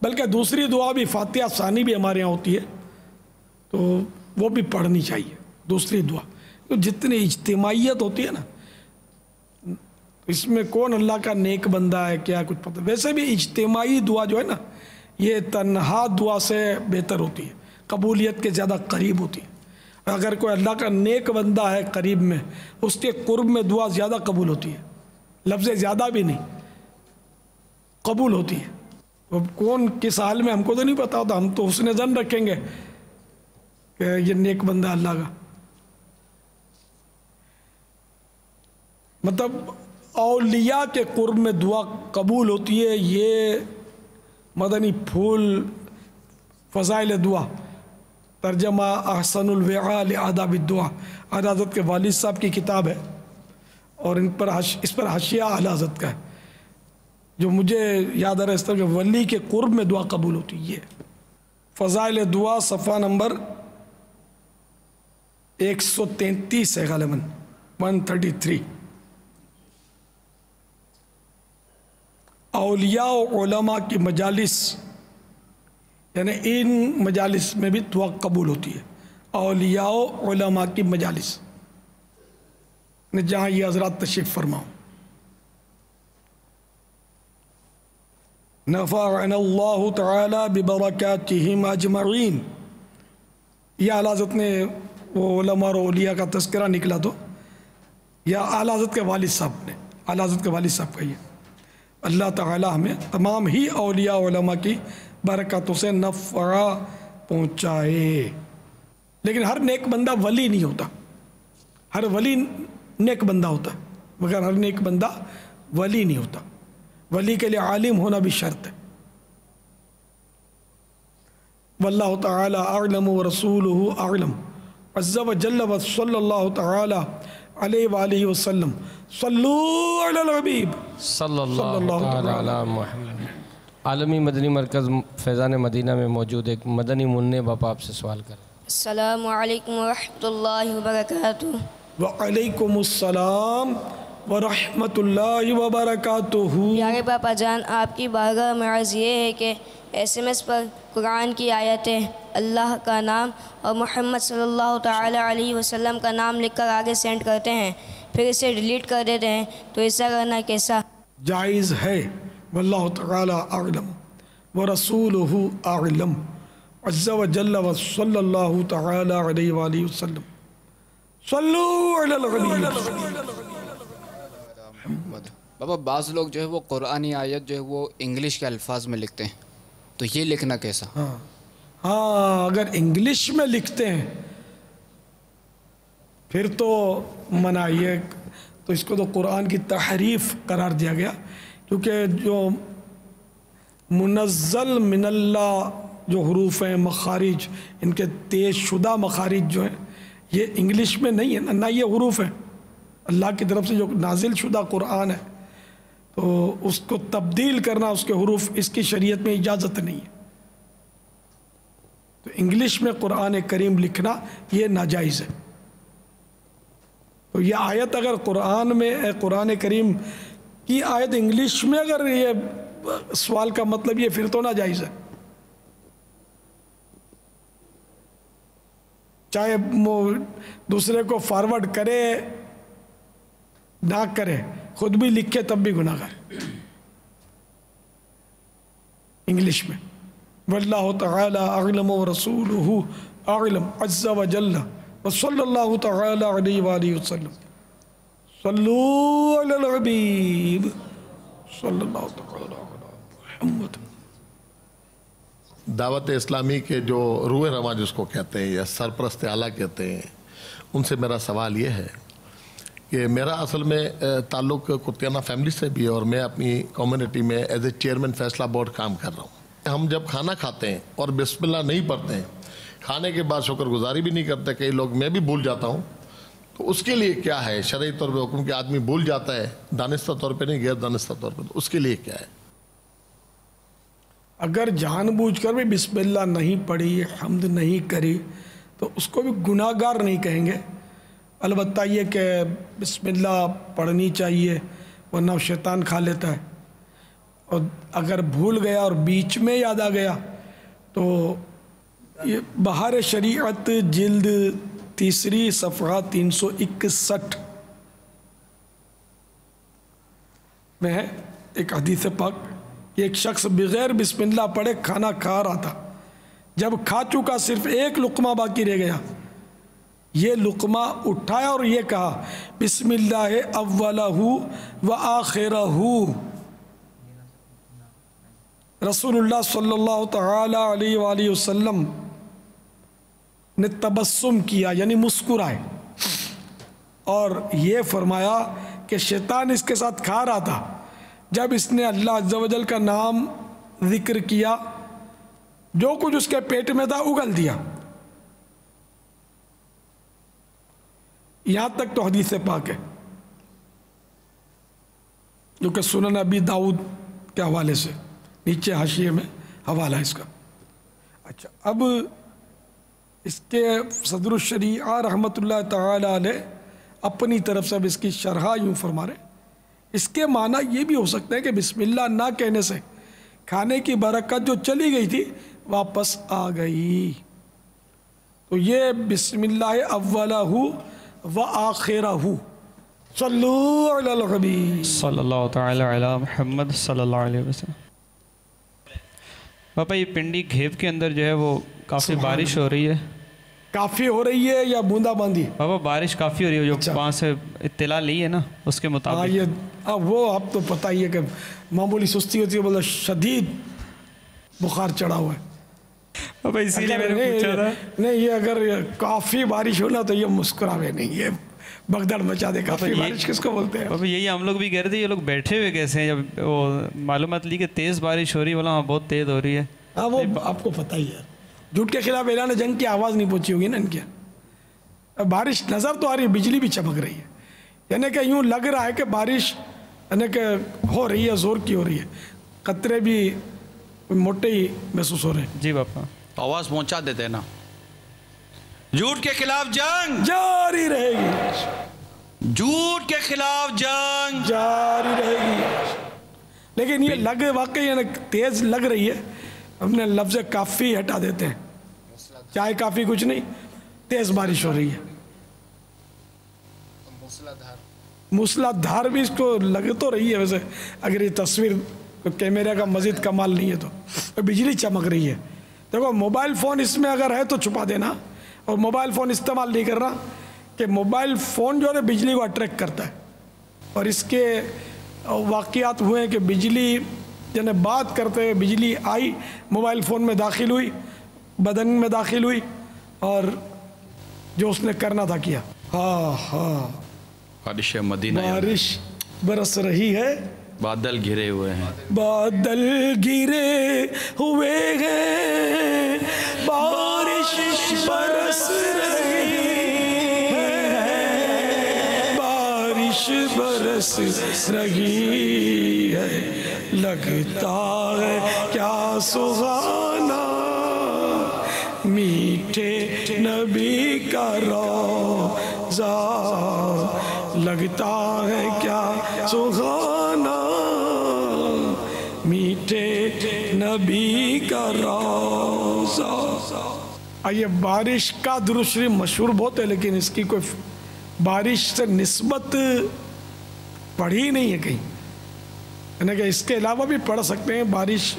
بلکہ دوسری دعا بھی فاتحہ ثانی بھی ہمارے یہاں ہوتی ہے، تو وہ بھی پڑھنی چاہیے دوسری دعا. تو جتنی اجتماعیت ہوتی ہے نا، اس میں کون اللہ کا نیک بندہ ہے کیا کچھ پتہ. ویسے بھی اجتماعی دعا جو ہے نا، یہ تنہا دعا سے بہتر ہوتی ہے، قبولیت کے زیادہ قریب ہوتی ہے. اگر کوئی اللہ کا نیک بندہ ہے قریب میں، اس کے قرب میں دعا زیادہ قبول ہوتی ہے، لفظ زیادہ بھی نہیں قبول ہوتی ہے. اب کون کس حال میں ہم کو تو نہیں پتا ہوتا، ہم تو حسن ظن رکھیں گے کہ یہ نیک بندہ اللہ کا. مطلب اولیاء کے قرب میں دعا قبول ہوتی ہے. یہ مدنی پھول فضائل دعا، ترجمہ احسن الوعاء لآداب الدعا، اعلیٰ حضرت کے والد صاحب کی کتاب ہے، اور اس پر حاشیہ اعلیٰ حضرت کا ہے. جو مجھے یاد آ رہا ہے اس طرح کہ ولی کے قرب میں دعا قبول ہوتی ہے. فضائل دعا صفحہ نمبر 133 ہے غالباً 133. اولیاء و علماء کی مجالس، یعنی ان مجالس میں بھی دعا قبول ہوتی ہے. اولیاء و علماء کی مجالس جہاں یہ حضرات تشریف فرماؤ. نفعنا اللہ تعالی ببرکاتہم اجمعین. یہ اعلیٰ حضرت نے وہ علماء اور اولیاء کا تذکرہ نکلا تو یا اعلیٰ حضرت کے والد صاحب نے، اعلیٰ حضرت کے والد صاحب کا یہ اللہ تعالی ہمیں تمام ہی اولیاء علماء کی برکاتوں سے نفع پہنچائے. لیکن ہر نیک بندہ ولی نہیں ہوتا، ہر ولی نیک بندہ ہوتا ہے مگر ہر نیک بندہ ولی نہیں ہوتا. ولی کے لیے عالم ہونا بھی شرط ہے. واللہ تعالی اعلم ورسولہ اعلم عز وجل وصلی اللہ تعالی علیہ وآلہ وسلم. صلو علی الحبیب صلی اللہ تعالی علی محمد. عالمی مدنی مرکز فیضان مدینہ میں موجود ایک مدنی منع باپا آپ سے سوال کریں. السلام علیکم ورحمۃ اللہ وبرکاتہ. وعلیکم السلام ورحمۃ اللہ وبرکاتہ. پیارے باپا جان، آپ کی بارگاہ میں عرض یہ ہے کہ SMS پر قرآن کی آیتیں، اللہ کا نام اور محمد صلی اللہ تعالی علیہ وسلم کا نام لکھ کر آگے سینڈ کرتے ہیں، پھر اسے ڈیلیٹ کر دیتے ہیں، تو ایسا کرنا کیسا جائز ہے؟ واللہ تعالی اعلم ورسولہ اعلم عز وجل وصلی اللہ تعالی علیہ وآلہ وسلم. صلو علی الحبیب. بابا بعض لوگ جو ہے وہ قرآنی آیت جو ہے وہ انگلش کے الفاظ میں لکھتے ہیں، تو یہ لکھنا کیسا؟ ہاں اگر انگلش میں لکھتے ہیں پھر تو منع. یہ تو اس کو تو قرآن کی تحریف قرار دیا گیا، کیونکہ جو منزل من اللہ جو حروف ہیں، مخارج ان کے تیز شدہ مخارج جو ہیں یہ انگلش میں نہیں ہے، نہ یہ حروف ہیں. اللہ کی طرف سے جو نازل شدہ قرآن ہے تو اس کو تبدیل کرنا اس کے حروف، اس کی شریعت میں اجازت نہیں ہے. تو انگلش میں قرآن کریم لکھنا یہ ناجائز ہے. تو یہ آیت اگر قرآن میں قرآن کریم کی آیت انگلش میں اگر یہ سوال کا مطلب یہ پھر تو ناجائز ہے. چاہے وہ دوسرے کو فارورڈ کرے نہ کرے، خود بھی لکھے تب بھی گناہ گار انگلش میں. واللہ تعالی اعلم ورسولہ اعلم عز وجل وصلی اللہ تعالی علیہ وآلہ وسلم. صلو علی الحبیب صلی اللہ تعالی علی محمد. دعوت اسلامی کے جو روح رواں جس کو کہتے ہیں یا سرپرست اعلیٰ کہتے ہیں، ان سے میرا سوال یہ ہے کہ میرا اصل میں تعلق کتیانہ فیملی سے بھی ہے، اور میں اپنی کمیونٹی میں ایز اے چیئرمین فیصلہ بورڈ کام کر رہا ہوں. ہم جب کھانا کھاتے ہیں اور بسم اللہ نہیں پڑھتے ہیں، کھانے کے بعد شکر گزاری بھی نہیں کرتے، کئی لوگ میں بھی بھول جاتا ہوں، تو اس کے لیے کیا ہے شرعی طور پہ حکم کہ آدمی بھول جاتا ہے، دانستہ طور پہ نہیں غیر دانستہ طور پہ، تو اس کے لیے کیا ہے؟ اگر جان بوجھ کر بھی بسم اللہ نہیں پڑھی، حمد نہیں کری، تو اس کو بھی گناہ گار نہیں کہیں گے. البتہ یہ کہ بسم اللہ پڑھنی چاہیے ورنہ شیطان کھا لیتا ہے. اور اگر بھول گیا اور بیچ میں یاد آ گیا تو یہ بہار شریعت جلد 3 صفحہ 361 میں ہے ایک حدیث پاک کہ ایک شخص بغیر بسم اللہ پڑھے کھانا کھا رہا تھا، جب کھا چکا صرف ایک لقمہ باقی رہ گیا، یہ لقمہ اٹھایا اور یہ کہا بسم اللہ اولہ و آخرہ۔ رسول اللہ صلی اللہ تعالی علیہ وآلہ وسلم نے تبسم کیا یعنی مسکرائے اور یہ فرمایا کہ شیطان اس کے ساتھ کھا رہا تھا، جب اس نے اللہ عز و جل کا نام ذکر کیا جو کچھ اس کے پیٹ میں تھا اگل دیا۔ یہاں تک تو حدیث پاک ہے جو کہ سنن ابی داؤد کے حوالے سے، نیچے حاشیے میں حوالہ ہے اس کا۔ اچھا، اب اس کے صدر الشریعہ رحمۃ اللہ تعالی علیہ اپنی طرف سے اب اس کی شرح یوں فرما رہے، اس کے معنی یہ بھی ہو سکتا ہے کہ بسم اللہ نہ کہنے سے کھانے کی برکت جو چلی گئی تھی واپس آ گئی، تو یہ بسم اللہ اولہ و آخرہ۔ صلو علی الحبیب صلی اللہ تعالی علی محمد صلی اللہ علیہ وسلم۔ پاپا یہ پنڈی گھیب کے اندر جو ہے وہ کافی بارش ہو رہی ہے، کافی ہو رہی ہے یا بوندا باندی؟ پاپا بارش کافی ہو رہی ہے، جو وہاں سے اطلاع لی ہے نا اس کے ہاں مطابق۔ یہ وہ آپ تو پتہ ہی ہے کہ معمولی سستی ہوتی ہے، بولے شدید بخار چڑھا ہوا ہے۔ پاپا اسی لیے میں نے نہیں پوچھا تھا۔ نہیں، یہ اگر کافی بارش ہونا تو یہ مسکراوے نہیں، یہ بگدڑ مچا دے۔ کافی بارش کس کو بولتے ہیں؟ پاپا یہی ہم لوگ بھی کہہ رہے تھے یہ لوگ بیٹھے ہوئے کیسے ہیں، جب وہ معلومات لی کہ تیز بارش ہو رہی ہے، بولا ہاں بہت تیز ہو رہی ہے۔ ہاں وہ آپ کو پتہ ہی ہے، جھوٹ کے خلاف اعلان جنگ کی آواز نہیں پہنچی ہوگی نا ان کے۔ بارش نظر تو آ رہی ہے، بجلی بھی چمک رہی ہے، یعنی کہ یوں لگ رہا ہے کہ بارش یعنی کہ ہو رہی ہے، زور کی ہو رہی ہے، قطرے بھی موٹے ہی محسوس ہو رہے ہیں۔ جی پاپا آواز پہنچا دیتے نا، جھوٹ کے خلاف جنگ جاری رہے گی، جھوٹ کے خلاف جنگ جاری رہے گی، لیکن یہ لگ واقعی یعنی تیز لگ رہی ہے، ہم نے لفظ کافی ہٹا دیتے ہیں، چاہے کافی کچھ نہیں، تیز بارش ہو رہی ہے، موسلا دھار بھی اس کو لگ تو رہی ہے۔ ویسے اگر یہ تصویر کیمرے کا مزید کمال نہیں ہے تو بجلی چمک رہی ہے۔ دیکھو موبائل فون اس میں اگر ہے تو چھپا دینا، اور موبائل فون استعمال نہیں کرنا، کہ موبائل فون جو ہے بجلی کو اٹریکٹ کرتا ہے، اور اس کے واقعات ہوئے ہیں کہ بجلی یعنی بات کرتے ہوئے بجلی آئی، موبائل فون میں داخل ہوئی، بدن میں داخل ہوئی، اور جو اس نے کرنا تھا کیا۔ ہاں ہاں، بارش مدینہ، بارش برس رہی ہے، بادل گھرے ہوئے ہیں، بادل گرے ہوئے ہیں، بارش برس رہی ہے، بارش برس رہی ہے، لگتا ہے کیا سہانا میٹھے نبی کا روضہ، لگتا ہے کیا سہانا میٹھے نبی کا روضہ۔ آئیے، بارش کا درود شریف مشہور بہت ہے، لیکن اس کی کوئی بارش سے نسبت پڑھی نہیں ہے کہیں، یعنی کہ اس کے علاوہ بھی پڑھ سکتے ہیں۔ بارش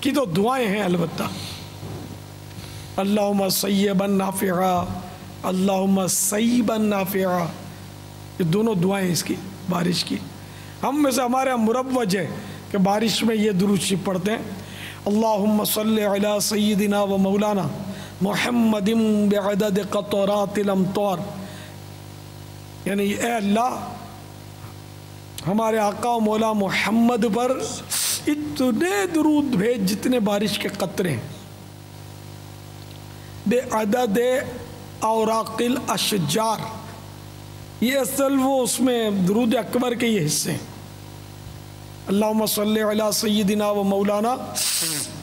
کی تو دعائیں ہیں البتہ، اللہم صیبا نافعا، اللہم صیبا نافعا، یہ دونوں دعائیں اس کی بارش کی۔ ہم میں سے ہمارے یہاں مروج ہے کہ بارش میں یہ درود شریف پڑھتے ہیں، اللہم صلی علی سیدنا و مولانا محمد بعدد قطرات الامطار، یعنی اے اللہ ہمارے آقا و مولا محمد پر اتنے درود بھیج جتنے بارش کے قطرے ہیں، بعدد اوراق الاشجار، یہ اصل وہ اس میں درود اکبر کے یہ حصے ہیں۔ اللہم صلی علی سیدنا و مولانا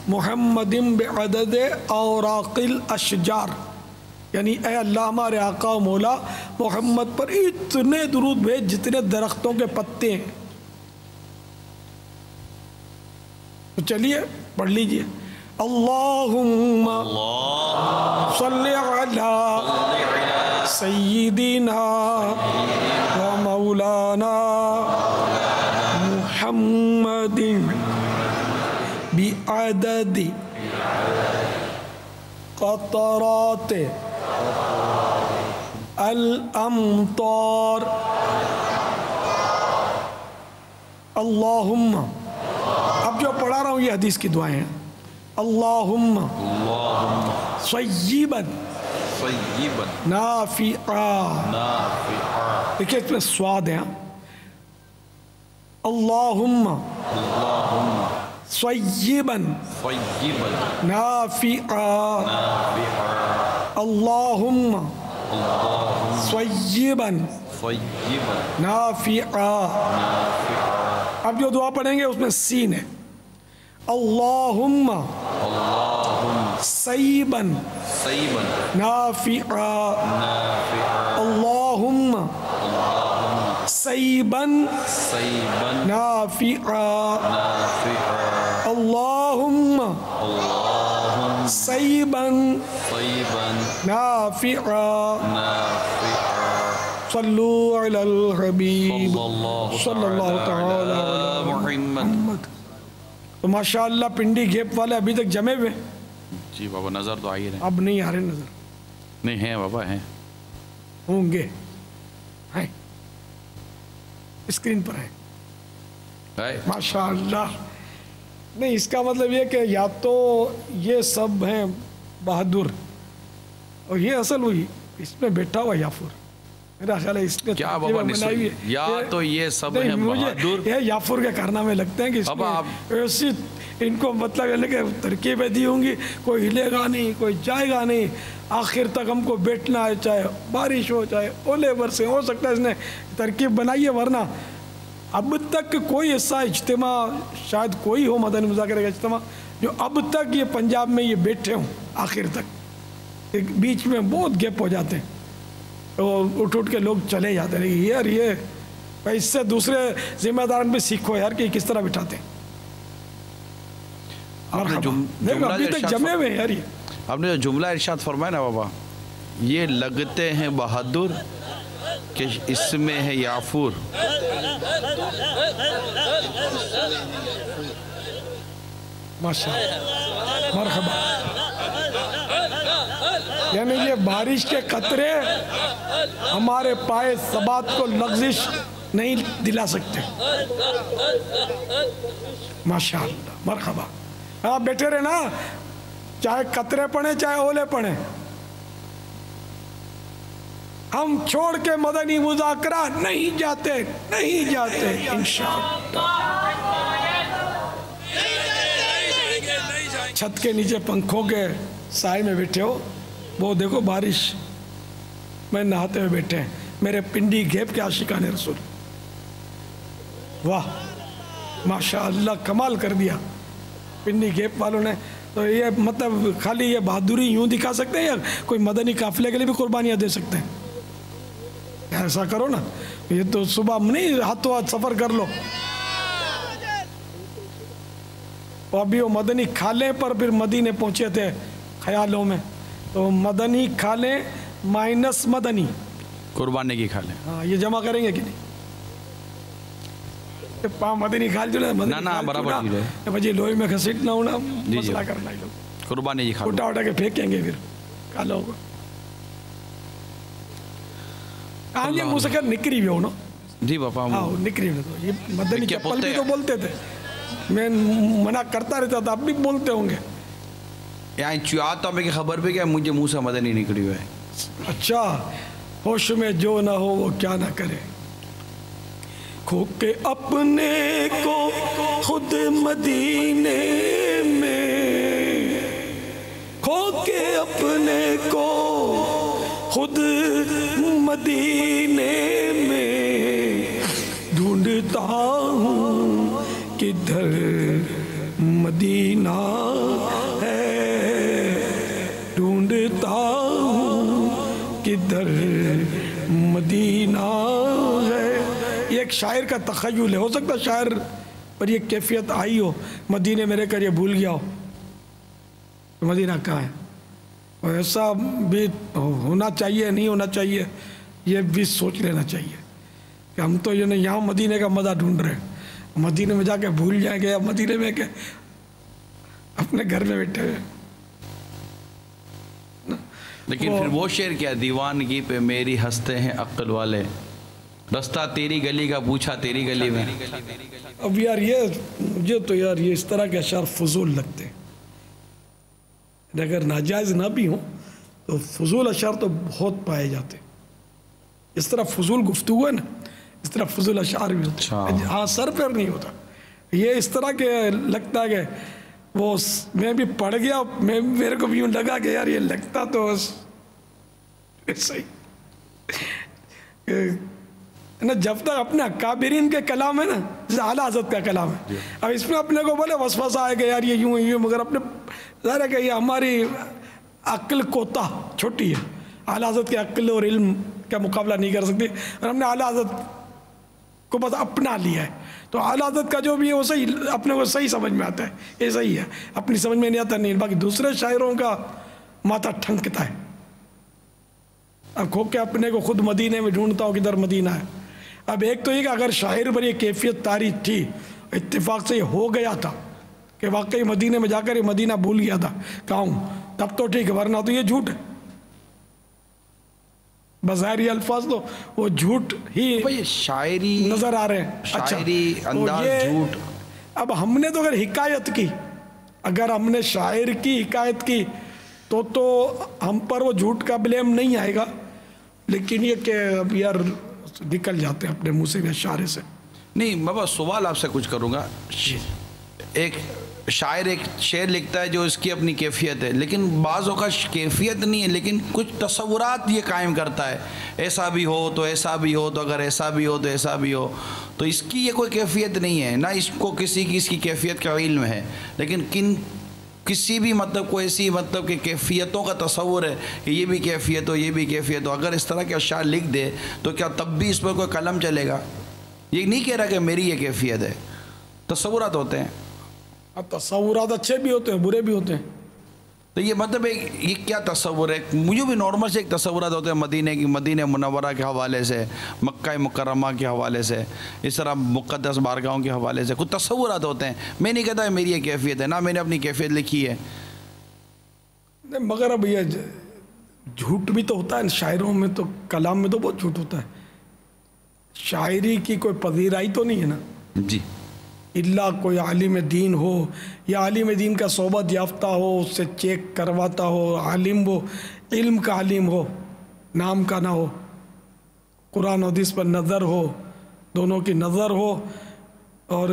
محمد بعدد اوراق الاشجار، یعنی اے اللہ ہمارے آقا و مولا محمد پر اتنے درود بھیج جتنے درختوں کے پتے ہیں۔ تو چلیے پڑھ لیجئے اللہم صلی علی سیدنا و مولانا محمد بعدد قطرات الامطار اللہم. اب جو پڑھا رہا ہوں یہ حدیث کی دعائیں ہیں. اللہم صیبا نافعا. دیکھیں اس میں سواد ہے. اللہم صیبا نافعا. اللہم صیبا نافعا. اب جو دعا پڑھیں گے اس میں سین ہے. اللہم صیبا نافعا. اللہم صیبا نافعا. اللہم صیبا نافعا. صلو علی الحبیب صلی اللہ تعالی علی محمد. تو ماشاءاللہ پنڈی گیپ والے ابھی تک جمے ہوئے. جی بابا نظر تو آئی رہے. اب نہیں آ رہے نظر. نہیں ہیں بابا ہیں. ہوں گے. ہیں اسکرین پر ہیں ماشاءاللہ. نہیں اس کا مطلب یہ کہ یا تو یہ سب ہیں بہادر اور یہ اصل ہوئی اس میں بیٹھا ہوا یافور. میرا خیال ہے اس نے کیا بابا یا تو یہ سب ہیں بہادر. یہ یافور کے کارنامے لگتے ہیں کہ اس میں ایسی ان کو مطلب یہ کہ ترکیبیں دی ہوں گی. کوئی ہلے گا نہیں, کوئی جائے گا نہیں, آخر تک ہم کو بیٹھنا ہے, چاہے بارش ہو چاہے اولے برسے. ہو سکتا ہے اس نے ترکیب بنائی ہے, ورنہ اب تک کوئی ایسا اجتماع شاید کوئی ہو مدنی مذاکرے کا اجتماع جو اب تک یہ پنجاب میں یہ بیٹھے ہوں آخر تک. ایک بیچ میں بہت گیپ ہو جاتے ہیں تو اٹھ کے لوگ چلے جاتے ہیں. یار یہ اس سے دوسرے ذمہ داران بھی سیکھو یار کہ کس طرح بٹھاتے ہیں. ابھی تک جمے ہوئے یار. یہ آپ نے جو جملہ ارشاد فرمایا نا بابا, یہ لگتے ہیں بہادر کہ اس میں ہے یافور. ماشاءاللہ مرحبا. یعنی یہ بارش کے قطرے ہمارے پائے ثبات کو لغزش نہیں دلا سکتے. ماشاءاللہ مرحبا. آپ بیٹھے رہے نا, چاہے قطرے پڑیں چاہے اولے پڑیں, ہم چھوڑ کے مدنی مذاکرہ نہیں جاتے انشاءاللہ. چھت کے نیچے پنکھوں کے سائے میں بیٹھے ہو, وہ دیکھو بارش میں نہاتے ہوئے بیٹھے ہیں میرے پنڈی گیپ کے عاشقان رسول. واہ ماشاءاللہ کمال کر دیا پنڈی گیپ والوں نے. تو یہ مطلب خالی یہ بہادری یوں دکھا سکتے ہیں یا کوئی مدنی قافلے کے لیے بھی قربانیاں دے سکتے ہیں؟ ایسا کرو نا, یہ تو صبح نہیں ہاتھوں ہاتھ سفر کر لو. ابھی وہ مدنی کھالے پر پھر مدینے پہنچے تھے خیالوں میں, تو مدنی کھالے مائنس مدنی قربانی کی کھالے. ہاں یہ جمع کریں گے کہ نہیں؟ مدنی کھال جو نا برابر بجے لوہے میں گھسیٹنا ہونا مسئلہ کرنا. لوگ قربانی کی کھالے اٹھا کے پھینکیں گے پھر کالوں کو. ہاں یہ منہ سے کر نکری بھی ہو نا. جی باپا ہاں نکری بھی. تو یہ مدنی چپل بھی تو بولتے تھے, میں منع کرتا رہتا تھا, اب بھی بولتے ہوں گے. یہاں چیات ہمیں کی خبر پہ کیا مجھے منہ سے مدنی نکلی ہوئے. اچھا ہوش میں جو نہ ہو وہ کیا نہ کرے, کھو کے اپنے کو خود مدینے میں, کھو کے اپنے کو خود مدینے میں, ڈھونڈتا ہوں کدھر مدینہ ہے, ڈھونڈتا ہوں کدھر مدینہ ہے. یہ ایک شاعر کا تخیل ہے, ہو سکتا ہے شاعر پر یہ کیفیت آئی ہو مدینے میں رہ کر یہ بھول گیا ہو تو مدینہ کہاں ہے؟ اور ایسا بھی ہونا چاہیے نہیں ہونا چاہیے یہ بھی سوچ لینا چاہیے کہ ہم تو یہاں مدینے کا مزہ ڈھونڈ رہے ہیں، مدینے میں جا کے بھول جائیں گے، یا مدینے میں کہ اپنے گھر میں بیٹھے ہوئے. لیکن پھر وہ شعر کیا، دیوانگی پہ میری ہنستے ہیں عقل والے، رستہ تیری گلی کا پوچھا تیری گلی میں. اب یار یہ مجھے تو یار یہ اس طرح کے اشعار فضول لگتے ہیں، اگر ناجائز نہ بھی ہوں تو فضول اشعار تو بہت پائے جاتے ہیں. اس طرح فضول گفتگو ہے نا، اس طرح فضول اشعار بھی ہوتے ہیں. ہاں سر پیر نہیں ہوتا یہ، اس طرح کے لگتا ہے کہ وہ میں بھی پڑھ گیا، میرے کو بھی یوں لگا کہ یار یہ لگتا تو صحیح نا. جب تک اپنے اکابرین کے کلام ہے نا، جیسے اعلیٰ حضرت کا کلام ہے، اب اس میں اپنے کو بولے وسوسہ آئے کہ یار یہ یوں یوں، مگر اپنے ظاہر ہے کہ یہ ہماری عقل کوتا چھوٹی ہے، اعلیٰ حضرت کے عقل اور علم کا مقابلہ نہیں کر سکتی، اور ہم نے اعلیٰ حضرت کو بس اپنا لیا ہے. تو اعلیٰ حضرت کا جو بھی ہے وہ صحیح اپنے کو صحیح سمجھ میں آتا ہے، یہ صحیح ہے، اپنی سمجھ میں نہیں آتا نہیں. باقی دوسرے شاعروں کا ماتھا ٹھنکتا ہے. اب کھو کے اپنے کو خود مدینے میں ڈھونڈتا ہوں کدھر مدینہ ہے. اب ایک تو یہ کہ اگر شاعر پر یہ کیفیت طاری تھی، اتفاق سے یہ ہو گیا تھا کہ واقعی مدینے میں جا کر یہ مدینہ بھول گیا تھا کہوں، تب تو ٹھیک ہے، ورنہ تو یہ جھوٹ ہے. بظاہری الفاظ تو وہ جھوٹ ہی شاعری نظر آ رہے ہیں. شاعری انداز جھوٹ. اب ہم نے تو اگر حکایت کی، اگر ہم نے شاعر کی حکایت کی تو ہم پر وہ جھوٹ کا بلیم نہیں آئے گا. لیکن یہ کہ اب یار نکل جاتے ہیں اپنے منہ سے بھی اشارے سے. نہیں بابا سوال آپ سے کچھ کروں گا. ایک شاعر ایک شعر لکھتا ہے جو اس کی اپنی کیفیت ہے، لیکن بعض اوقات کیفیت نہیں ہے لیکن کچھ تصورات یہ قائم کرتا ہے، ایسا بھی ہو تو ایسا بھی ہو، تو اگر ایسا بھی ہو تو ایسا بھی ہو. تو اس کی یہ کوئی کیفیت نہیں ہے، نہ اس کو کسی کی اس کی کیفیت کا علم ہے، لیکن کسی بھی مطلب کو ایسی مطلب کہ کیفیتوں کا تصور ہے کہ یہ بھی کیفیت ہو یہ بھی کیفیت ہو. اگر اس طرح کے اشعار لکھ دے تو کیا تب بھی اس پر کوئی قلم چلے گا؟ یہ نہیں کہہ رہا کہ میری یہ کیفیت ہے، تصورات ہوتے ہیں. تصورات اچھے بھی ہوتے ہیں برے بھی ہوتے ہیں. تو یہ مطلب یہ کیا تصور ہے؟ مجھے بھی نارمل سے ایک تصورات ہوتے ہیں مدینے کی، مدینہ منورہ کے حوالے سے، مکہ مکرمہ کے حوالے سے، اس طرح مقدس بارگاہوں کے حوالے سے کچھ تصورات ہوتے ہیں. میں نہیں کہتا ہے میری یہ کیفیت ہے، نہ میں نے اپنی کیفیت لکھی ہے. مگر اب یہ جھوٹ بھی تو ہوتا ہے شاعروں میں، تو کلام میں تو بہت جھوٹ ہوتا ہے. شاعری کی کوئی پذیرائی تو نہیں ہے نا جی، اللہ کوئی عالم دین ہو یا عالم دین کا صحبت یافتہ ہو، اس سے چیک کرواتا ہو، عالم ہو، علم کا عالم ہو، نام کا نہ ہو، قرآن و حدیث پر نظر ہو، دونوں کی نظر ہو، اور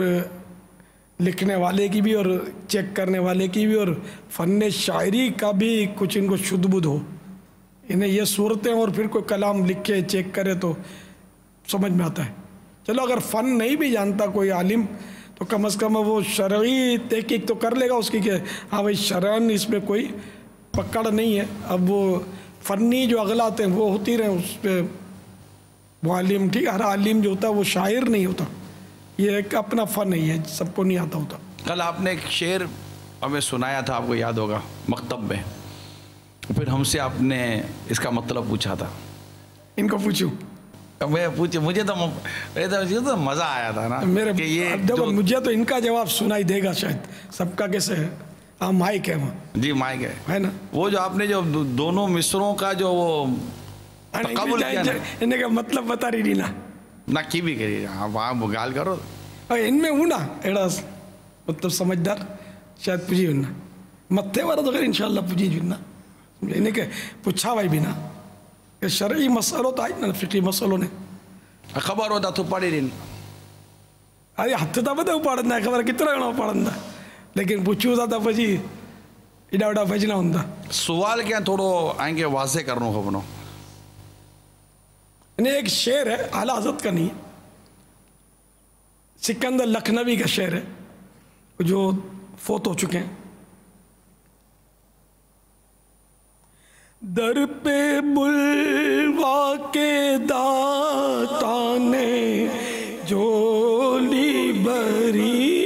لکھنے والے کی بھی اور چیک کرنے والے کی بھی، اور فن شاعری کا بھی کچھ ان کو شدھ بدھ ہو. انہیں یہ صورتیں اور پھر کوئی کلام لکھے چیک کرے تو سمجھ میں آتا ہے. چلو اگر فن نہیں بھی جانتا کوئی عالم تو کم از کم وہ شرعی تحقیق تو کر لے گا اس کی کہ ہاں بھائی شرعاً اس میں کوئی پکڑ نہیں ہے. اب وہ فنی جو اغلاط ہیں وہ ہوتی رہیں اس پہ وہ عالم، ٹھیک ہے، ہر عالم جو ہوتا ہے وہ شاعر نہیں ہوتا، یہ ایک اپنا فن ہی ہے، سب کو نہیں آتا ہوتا. کل آپ نے ایک شعر ہمیں سنایا تھا، آپ کو یاد ہوگا، مکتب میں، پھر ہم سے آپ نے اس کا مطلب پوچھا تھا. ان کو پوچھوں میں پوچھے، مجھے تو مزہ آیا تھا نا کہ یہ مجھے تو ان کا جواب سنائی دے گا شاید، سب کا کیسے ہے؟ ہاں مائک ہے وہاں. جی مائک ہے نا. وہ جو آپ نے جو دونوں مصروں کا جو وہ تقابل کیا نا، انہیں کا مطلب بتا رہی نہیں نہ کی بھی کری وہاں گال کرو. ان میں ہوں نا ایڑا مطلب سمجھدار شاید پوچھی ہونا متے والا تو ان شاء اللہ پوچھی ہونا. انہیں کہ پوچھا بھائی بھی نا کہ شرعی مسئلوں تو آئی نا، فقی مسئلوں نے خبر ہوتا تو پڑھی رہی ارے ہاتھ تو بتا پڑھنا ہے، خبر کتنا گھنا پڑھنا، لیکن پوچھو تھا پچی ایڈا وڈا بجنا ہوں. سوال کیا تھوڑو آئیں گے واضح کرنو خبروں. ایک شعر ہے اعلیٰ حضرت کا نہیں، سکندر لکھنوی کا شعر ہے جو فوت ہو چکے ہیں. در پہ بلوا کے داتا نے جولی بری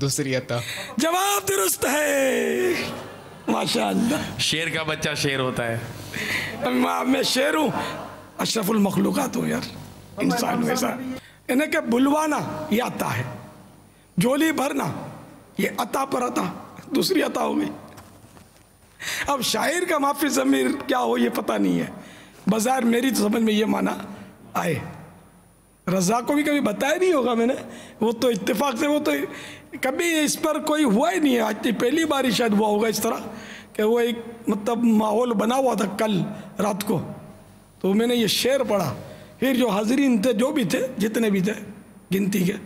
دوسری عطا. جواب درست ہے ماشاءاللہ. شیر کا بچہ شیر ہوتا ہے. میں شیر ہوں, اشرف المخلوقات ہوں یار, انسان ویسا. انہیں کہ بلوانا یہ عطا ہے, جھولی بھرنا یہ عطا پر عطا, دوسری عطا ہو گئی. اب شاعر کا معافی ضمیر کیا ہو یہ پتہ نہیں ہے, بظاہر میری تو سمجھ میں یہ معنی آئے. رضا کو بھی کبھی بتایا نہیں ہوگا میں نے, وہ تو اتفاق سے, وہ تو کبھی اس پر کوئی ہوا ہی نہیں ہے, آج پہلی بار ہی شاید ہوا ہوگا اس طرح کہ وہ ایک مطلب ماحول بنا ہوا تھا کل رات کو, تو میں نے یہ شعر پڑھا. پھر جو حاضرین تھے جو بھی تھے جتنے بھی تھے گنتی کے,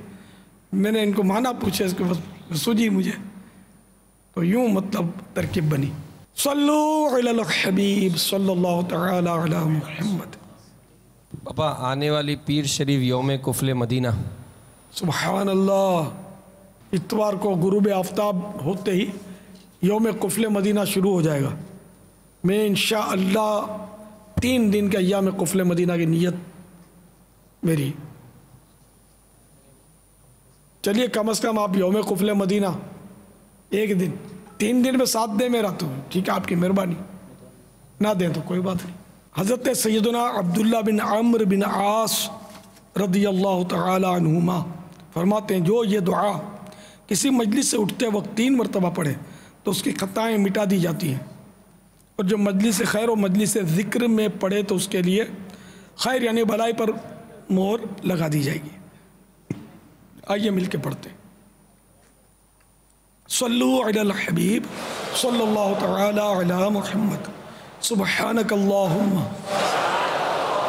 میں نے ان کو معنی پوچھا, اس کے بس سوجی مجھے, تو یوں مطلب ترکیب بنی. صلو علی الحبیب صلی اللہ تعالی علی محمد. پاپا آنے والی پیر شریف یوم کفل مدینہ. سبحان اللہ. اتوار کو غروب آفتاب ہوتے ہی یوم کفل مدینہ شروع ہو جائے گا. میں انشاءاللہ 3 دن کا ایام کفل مدینہ کی نیت میری. چلیے کم از کم آپ یوم کفل مدینہ ایک دن, 3 دن میں ساتھ دیں میرا تو ٹھیک ہے, آپ کی مہربانی. نہ دیں تو کوئی بات نہیں. حضرت سیدنا عبداللہ بن عمرو بن عاص رضی اللہ تعالی عنہما فرماتے ہیں, جو یہ دعا کسی مجلس سے اٹھتے وقت 3 مرتبہ پڑھے تو اس کی خطائیں مٹا دی جاتی ہیں, اور جو مجلس خیر و مجلس ذکر میں پڑھے تو اس کے لیے خیر یعنی بھلائی پر مہر لگا دی جائے گی. آئیے مل کے پڑھتے ہیں. صلو علی الحبیب صلی اللہ تعالی علی محمد. سبحانک اللہم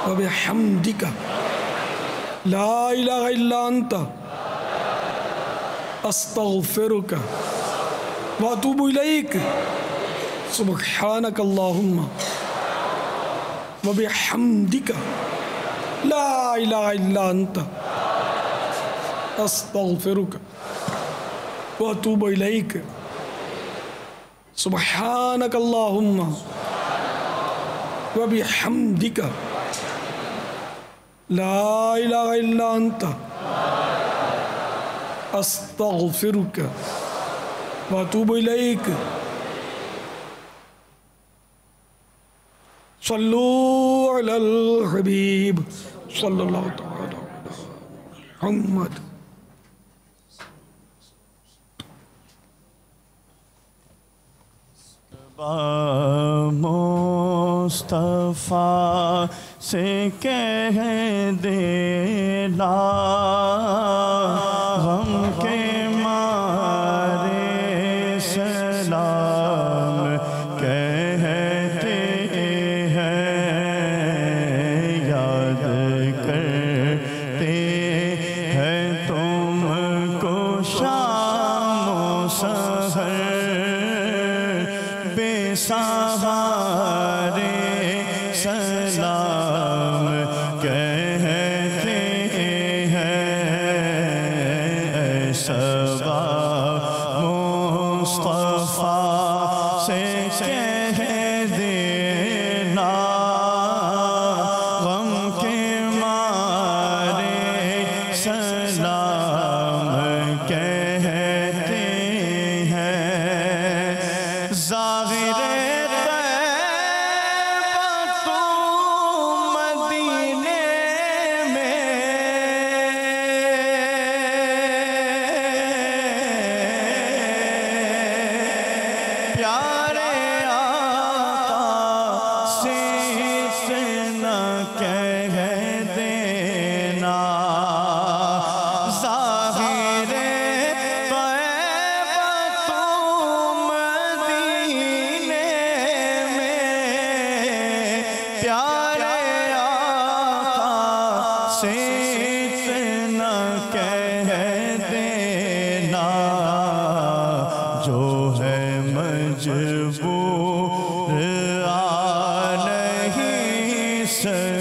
وبحمدک لا الہ الا انت استغفرک واتوب الیک. سبحانک اللہم وبحمدک لا الہ الا انت استغفرک واتوب الیک. سبحانک اللہم وبحمدک لا الہ الا انت استغفرک واتوب الیک. صلو علی الحبیب صلی اللہ تعالی علی محمد. مصطفیٰ سے کہہ دینا غم کے مارے سلام کہتے ہیں, یاد کرتے ہیں تم کو شام و سحر بے سہارے سلام کہتے ہیں. صبا مصطفیٰ سے کہہ دینا غم کے مارے سلام کہتے ہیں. ظاہر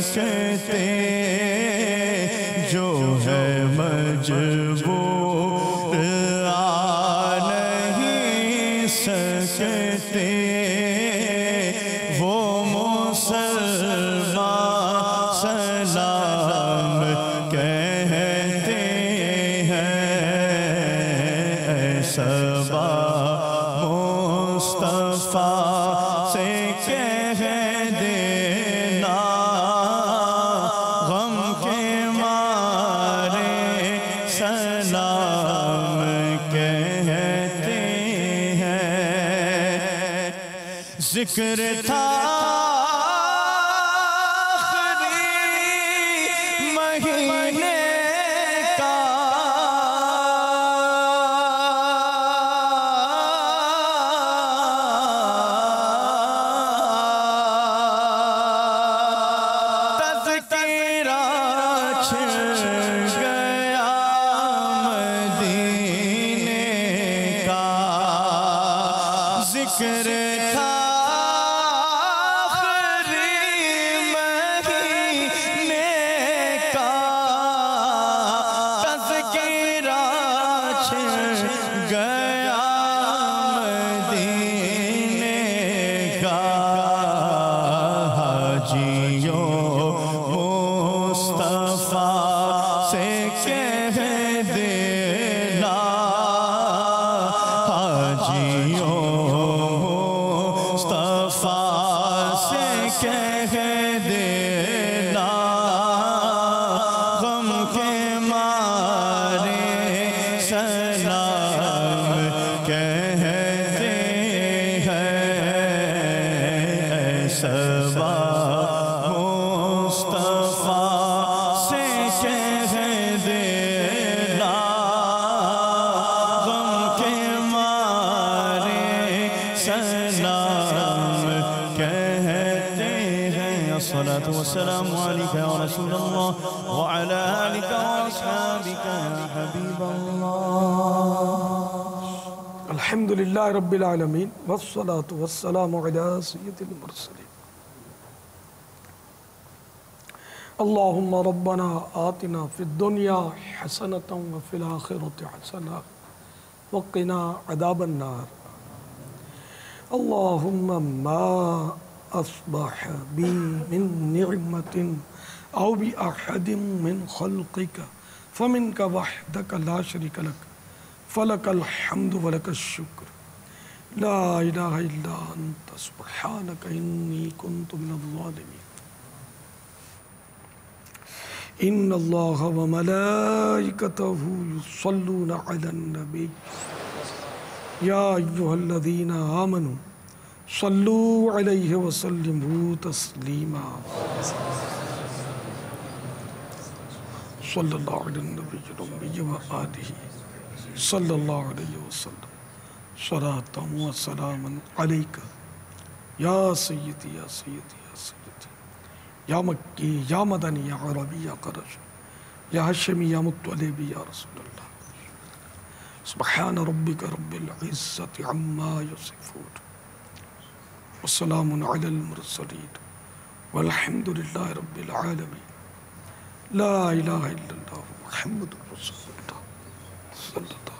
سکتے جو ہے مجبور آ نہیں سکتے وہ مسلمان سلام کہتے ہیں مصطفیٰ سے کہہ دینا غم کے مارے سلام کہتے ہیں ذکر تھا والسلام عليك يا رسول الله وعلى آلك وأصحابك يا حبيب الله. الحمد لله رب العالمين والصلاة والسلام على سيد المرسلين. اللهم ربنا آتنا في الدنيا حسنة وفي الآخرة حسنة وقنا عذاب النار. اللهم ما أصبح بي من نعمة أو بأحد من خلقك فمنك وحدك لا شريك لك فلك الحمد ولك الشكر لا إله إلا أنت سبحانك إني كنت من الظالمين. إن الله وملائكته يصلون على النبي يا أيها الذين آمنوا صلوا عليه وسلموا تسليما. صلى الله على النبي الأمي وآله صلى الله عليه وسلم صلاة وسلاما عليك يا سيدي يا سيدي يا سيدي يا مكي يا مدني يا عربي يا قرش يا هشمي يا مطلبي يا رسول الله. سبحان ربك رب العزة عما يصفون والسلام على المرسلين والحمد لله رب العالمين. لا إله إلا الله محمد رسول الله صلى الله عليه وسلم.